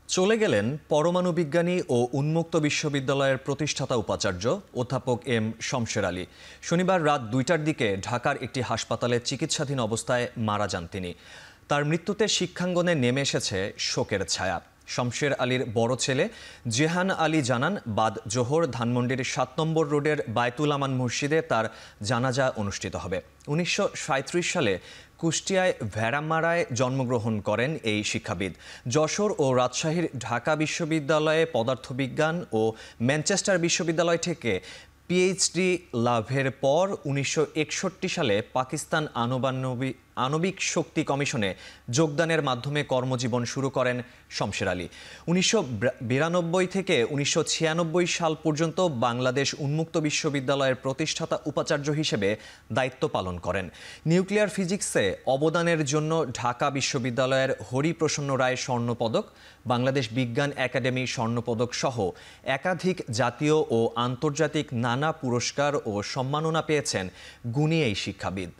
চলে গেলেন পরমাণু বিজ্ঞানী ও উন্মুক্ত বিশ্ববিদ্যালয়ের প্রতিষ্ঠাতা উপাচার্য অধ্যাপক এম শমশের আলী। শনিবার রাত ২টার দিকে ঢাকার একটি হাসপাতালে চিকিৎসাধীন অবস্থায় মারা যান তিনি। তার মৃত্যুতে শিক্ষাঙ্গনে নেমে এসেছে শোকের ছায়া। শমশের আলীর বড় ছেলে জেহান আলী জানান, বাদ জোহর ধানমন্ডির ৭ নম্বর রোডের বায়তুল আমান মসজিদে তার জানাজা অনুষ্ঠিত হবে। ১৯৩৭ সালে কুষ্টিয়ায় ভেড়ামারায় জন্মগ্রহণ করেন এই শিক্ষাবিদ। যশোর ও রাজশাহীর ঢাকা বিশ্ববিদ্যালয়ে পদার্থবিজ্ঞান ও ম্যানচেস্টার বিশ্ববিদ্যালয় থেকে পিএইচডি লাভের পর ১৯৬১ সালে পাকিস্তান আণবিক শক্তি কমিশনে যোগদানের মাধ্যমে কর্মজীবন শুরু করেন শমশের আলী। ১৯৯২ থেকে ১৯৯৬ সাল পর্যন্ত বাংলাদেশ উন্মুক্ত বিশ্ববিদ্যালয়ের প্রতিষ্ঠাতা উপাচার্য হিসেবে দায়িত্ব পালন করেন। নিউক্লিয়ার ফিজিক্সে অবদানের জন্য ঢাকা বিশ্ববিদ্যালয়ের হরিপ্রসন্ন রায় স্বর্ণপদক, বাংলাদেশ বিজ্ঞান একাডেমি স্বর্ণপদক সহ একাধিক জাতীয় ও আন্তর্জাতিক নানা পুরস্কার ও সম্মাননা পেয়েছেন গুণী এই শিক্ষাবিদ।